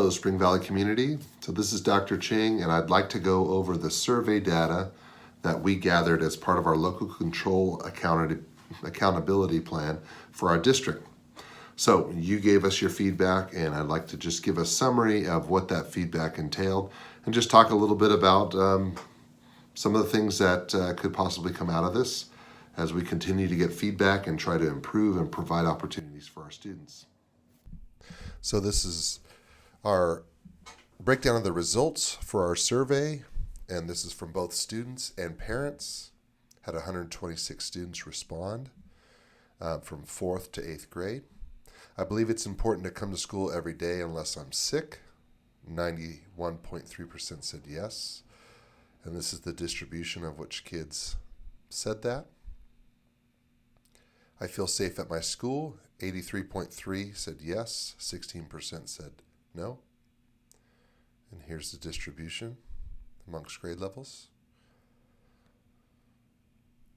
Hello, Spring Valley community. So this is Dr. Ching, and I'd like to go over the survey data that we gathered as part of our local control accountability plan for our district. So you gave us your feedback, and I'd like to just give a summary of what that feedback entailed and just talk a little bit about some of the things that could possibly come out of this as we continue to get feedback and try to improve and provide opportunities for our students. So this is our breakdown of the results for our survey, and this is from both students and parents. Had 126 students respond from 4th to 8th grade. I believe it's important to come to school every day unless I'm sick. 91.3% said yes, and this is the distribution of which kids said that. I feel safe at my school. 83.3% said yes, 16% said no. And here's the distribution amongst grade levels.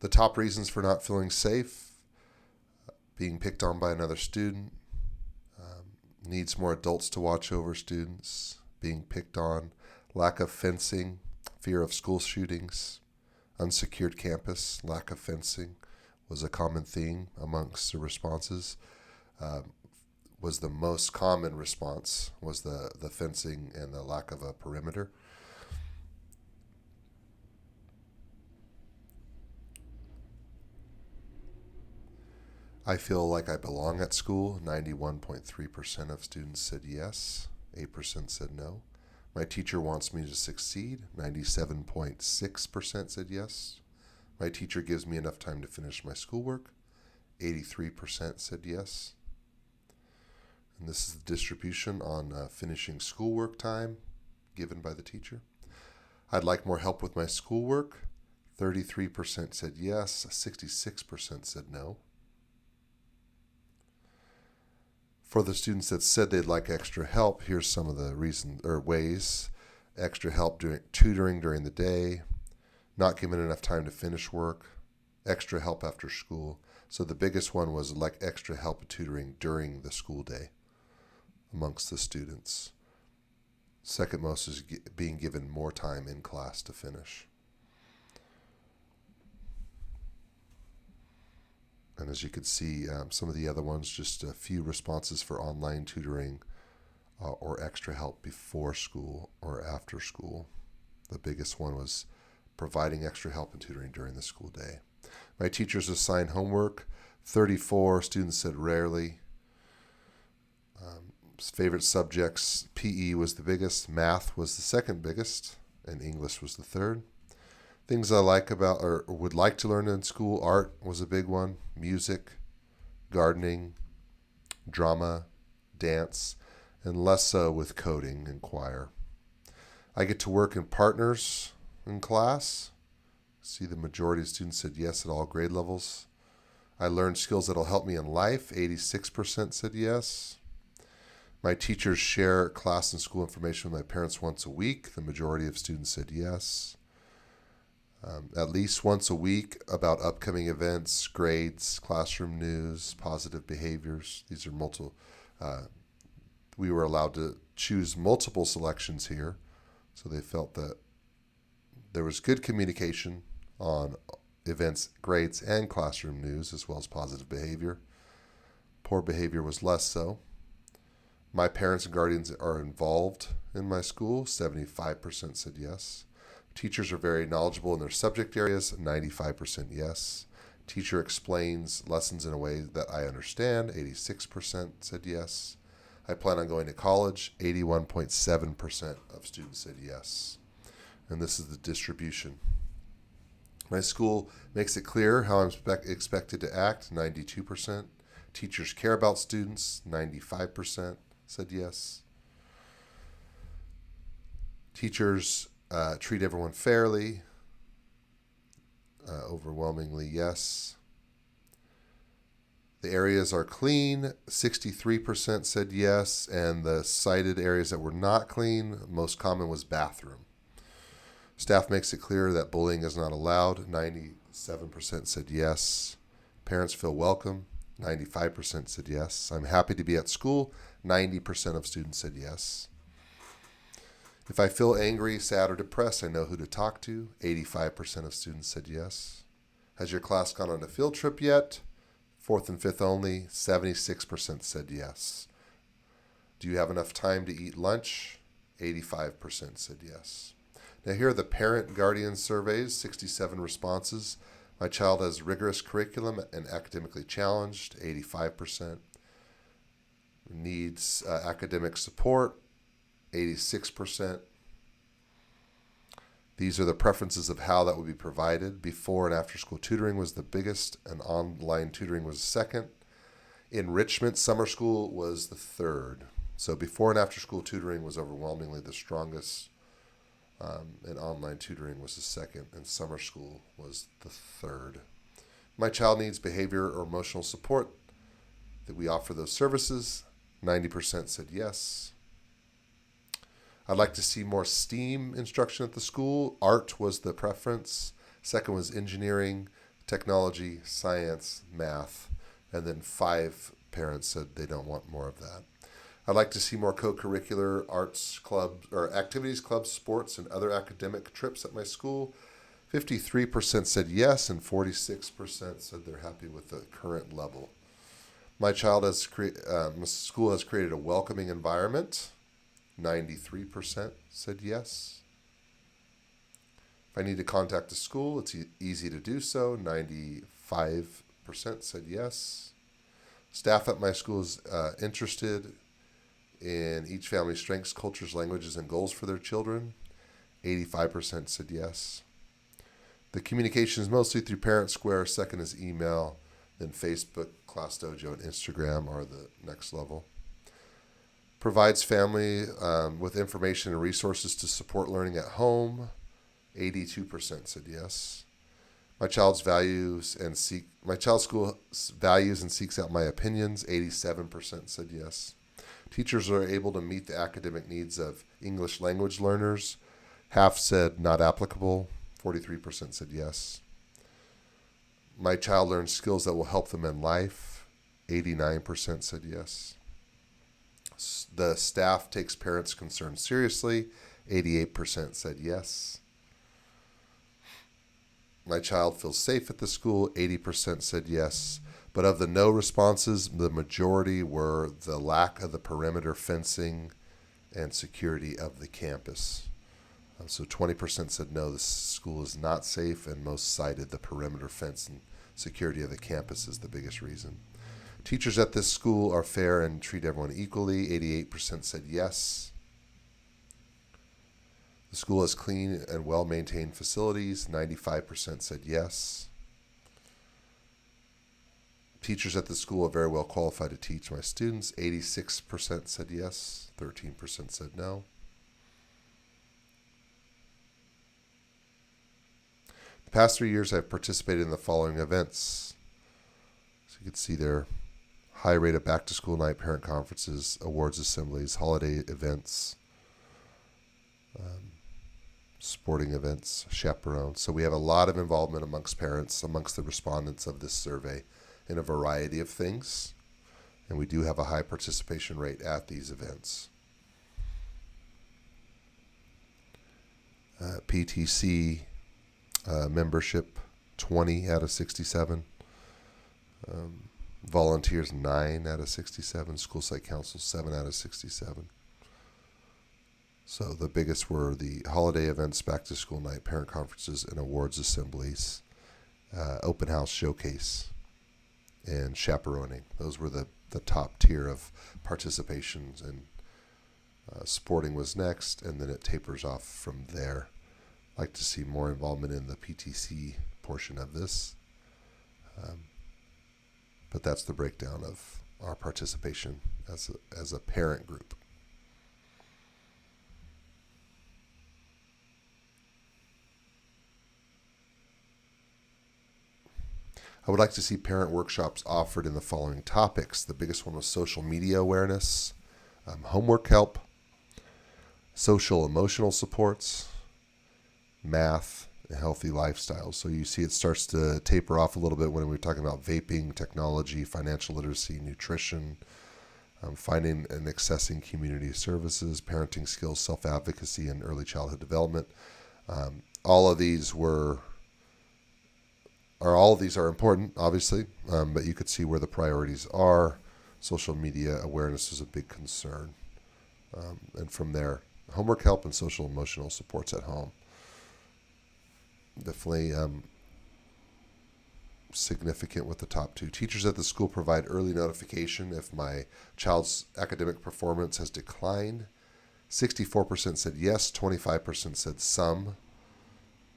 The top reasons for not feeling safe: being picked on by another student, needs more adults to watch over students, being picked on, lack of fencing, fear of school shootings, unsecured campus, lack of fencing was a common theme amongst the responses. Was the most common response was the fencing and the lack of a perimeter. I feel like I belong at school. 91.3% of students said yes. 8% said no. My teacher wants me to succeed. 97.6% said yes. My teacher gives me enough time to finish my schoolwork. 83% said yes. And this is the distribution on finishing schoolwork time given by the teacher. I'd like more help with my schoolwork. 33% said yes. 66% said no. For the students that said they'd like extra help, here's some of the reasons or ways. Extra help during tutoring during the day, not given enough time to finish work, extra help after school. So the biggest one was like extra help tutoring during the school day amongst the students. Second most is being given more time in class to finish. And as you could see, some of the other ones, just a few responses for online tutoring or extra help before school or after school. The biggest one was providing extra help and tutoring during the school day. My teachers assign homework. 34 students said rarely. Favorite subjects: PE was the biggest, math was the second biggest, and English was the third. Things I like about or would like to learn in school: art was a big one, music, gardening, drama, dance, and less so with coding and choir. I get to work in partners in class. See, the majority of students said yes at all grade levels. I learned skills that'll help me in life. 86% said yes. My teachers share class and school information with my parents once a week. The majority of students said yes. At least once a week about upcoming events, grades, classroom news, positive behaviors. These are multiple. We were allowed to choose multiple selections here, so they felt that there was good communication on events, grades, and classroom news, as well as positive behavior. Poor behavior was less so. My parents and guardians are involved in my school. 75% said yes. Teachers are very knowledgeable in their subject areas. 95% yes. Teacher explains lessons in a way that I understand. 86% said yes. I plan on going to college. 81.7% of students said yes. And this is the distribution. My school makes it clear how I'm expected to act. 92%. Teachers care about students. 95% said yes. Teachers treat everyone fairly. Overwhelmingly yes. The areas are clean. 63% said yes. And the cited areas that were not clean, most common was bathroom. Staff makes it clear that bullying is not allowed. 97% said yes. Parents feel welcome. 95% said yes. I'm happy to be at school. 90% of students said yes. If I feel angry, sad, or depressed, I know who to talk to. 85% of students said yes. Has your class gone on a field trip yet? Fourth and fifth only, 76% said yes. Do you have enough time to eat lunch? 85% said yes. Now here are the parent guardian surveys, 67 responses. My child has rigorous curriculum and academically challenged, 85%. Needs academic support, 86%. These are the preferences of how that would be provided. Before and after school tutoring was the biggest, and online tutoring was the second. Enrichment summer school was the third. So before and after school tutoring was overwhelmingly the strongest, and online tutoring was the second, and summer school was the third. My child needs behavior or emotional support. That we offer those services. 90% said yes. I'd like to see more STEAM instruction at the school. Art was the preference. Second was engineering, technology, science, math. And then 5 parents said they don't want more of that. I'd like to see more co-curricular arts clubs or activities, clubs, sports, and other academic trips at my school. 53% said yes, and 46% said they're happy with the current level. My school has created a welcoming environment. 93% said yes. If I need to contact the school, it's easy to do so. 95% said yes. Staff at my school is interested in each family's strengths, cultures, languages, and goals for their children. 85% said yes. The communication is mostly through Parent Square. Second is email. Then Facebook, Class Dojo, and Instagram are the next level. Provides family with information and resources to support learning at home. 82% said yes. My child's school values and seeks out my opinions. 87% said yes. Teachers are able to meet the academic needs of English language learners. Half said not applicable. 43% said yes. My child learns skills that will help them in life. 89% said yes. The staff takes parents' concerns seriously. 88% said yes. My child feels safe at the school. 80% said yes. But of the no responses, the majority were the lack of the perimeter fencing and security of the campus. So 20% said no, the school is not safe, and most cited the perimeter fence and security of the campus as the biggest reason. Teachers at this school are fair and treat everyone equally. 88% said yes. The school has clean and well-maintained facilities. 95% said yes. Teachers at the school are very well qualified to teach my students. 86% said yes. 13% said no. The past 3 years, I've participated in the following events. So you can see there, high rate of back-to-school night, parent conferences, awards assemblies, holiday events, sporting events, chaperones. So we have a lot of involvement amongst parents, amongst the respondents of this survey, in a variety of things. And we do have a high participation rate at these events. PTC membership, 20 out of 67. Volunteers, 9 out of 67. School site council, 7 out of 67. So the biggest were the holiday events, back to school night, parent conferences, and awards assemblies, open house showcase, and chaperoning. Those were the top tier of participations, and sporting was next, and then it tapers off from there. I'd like to see more involvement in the PTC portion of this. But that's the breakdown of our participation as a parent group. I would like to see parent workshops offered in the following topics. The biggest one was social media awareness, homework help, social emotional supports, math, and healthy lifestyles. So you see it starts to taper off a little bit when we're talking about vaping, technology, financial literacy, nutrition, finding and accessing community services, parenting skills, self-advocacy, and early childhood development. All of these are important, obviously, but you could see where the priorities are. Social media awareness is a big concern. And from there, homework help and social emotional supports at home. Definitely significant with the top two. Teachers at the school provide early notification if my child's academic performance has declined. 64% said yes, 25% said some,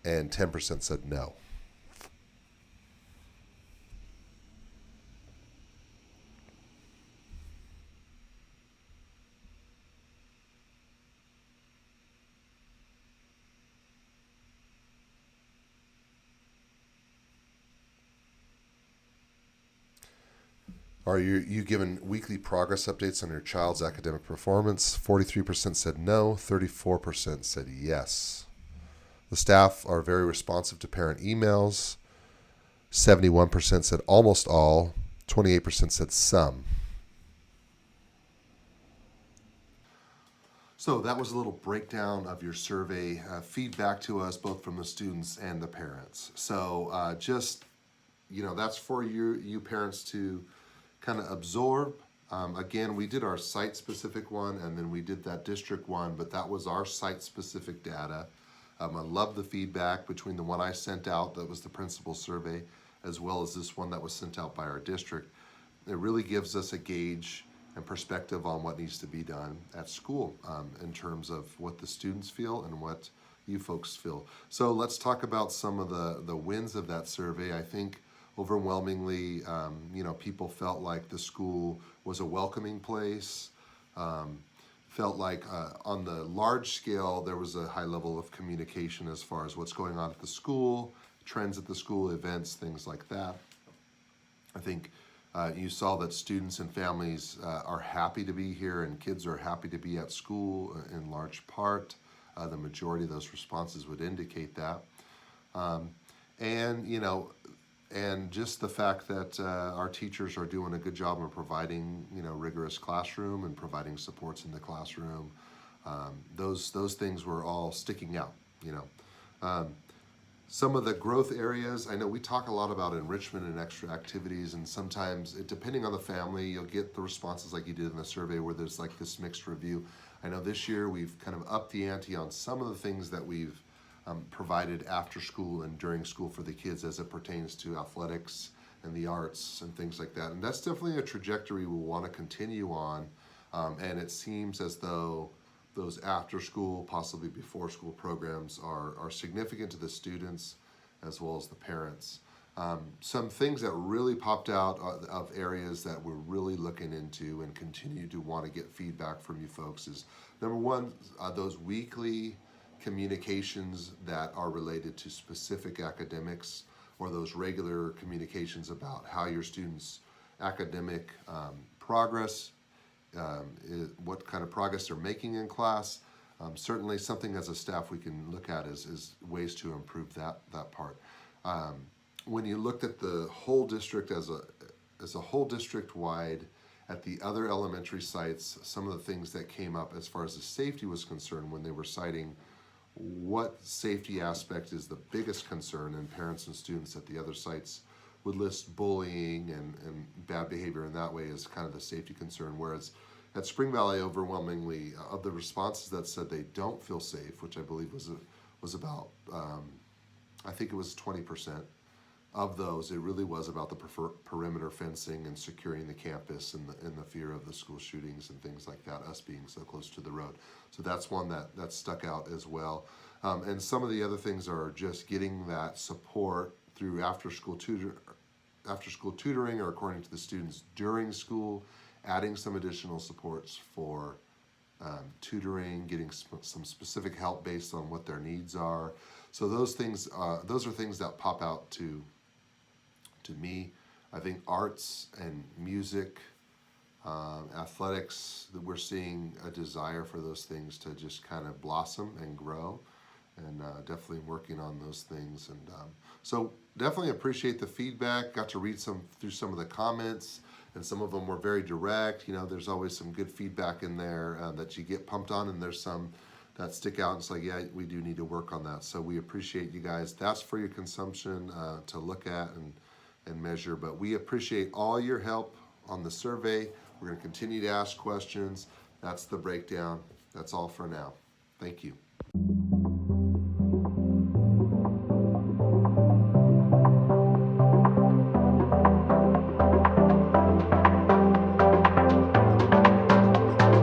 and 10% said no. Are you given weekly progress updates on your child's academic performance? 43% said no, 34% said yes. The staff are very responsive to parent emails. 71% said almost all, 28% said some. So that was a little breakdown of your survey feedback to us, both from the students and the parents. So that's for you parents to kind of absorb. Again, we did our site-specific one, and then we did that district one, but that was our site-specific data. I love the feedback between the one I sent out, that was the principal survey, as well as this one that was sent out by our district. It really gives us a gauge and perspective on what needs to be done at school in terms of what the students feel and what you folks feel. So let's talk about some of the wins of that survey. I think overwhelmingly, people felt like the school was a welcoming place. Felt like on the large scale, there was a high level of communication as far as what's going on at the school, trends at the school, events, things like that. I think you saw that students and families are happy to be here, and kids are happy to be at school in large part. The majority of those responses would indicate that. And just the fact that our teachers are doing a good job of providing, rigorous classroom and providing supports in the classroom. Those things were all sticking out, Some of the growth areas, I know we talk a lot about enrichment and extra activities, and sometimes, depending on the family, you'll get the responses like you did in the survey where there's like this mixed review. I know this year we've kind of upped the ante on some of the things that we've provided after school and during school for the kids as it pertains to athletics and the arts and things like that. And that's definitely a trajectory we want to continue on. And it seems as though those after school, possibly before school programs are significant to the students as well as the parents. Some things that really popped out of areas that we're really looking into and continue to want to get feedback from you folks is, number one, those weekly communications that are related to specific academics, or those regular communications about how your students' academic progress, what kind of progress they're making in class. Certainly something as a staff we can look at is ways to improve that part. When you looked at the whole district as a whole district wide, at the other elementary sites, some of the things that came up as far as the safety was concerned when they were citing what safety aspect is the biggest concern, and parents and students at the other sites would list bullying and bad behavior in that way as kind of the safety concern, whereas at Spring Valley, overwhelmingly, of the responses that said they don't feel safe, which I believe was about, I think it was 20%, of those, it really was about the perimeter fencing and securing the campus and the fear of the school shootings and things like that, us being so close to the road. So that's one that stuck out as well. And some of the other things are just getting that support through after school tutoring, or according to the students during school, adding some additional supports for tutoring, getting some specific help based on what their needs are. So those are things that pop out to me. I think arts and music, athletics, that we're seeing a desire for those things to just kind of blossom and grow, and definitely working on those things. And so definitely appreciate the feedback. Got to read through some of the comments. and some of them were very direct. There's always some good feedback in there that you get pumped on, and there's some that stick out and it's like, yeah, we do need to work on that. So we appreciate you guys. That's for your consumption to look at and measure, but we appreciate all your help on the survey. We're going to continue to ask questions. That's the breakdown. That's all for now. Thank you.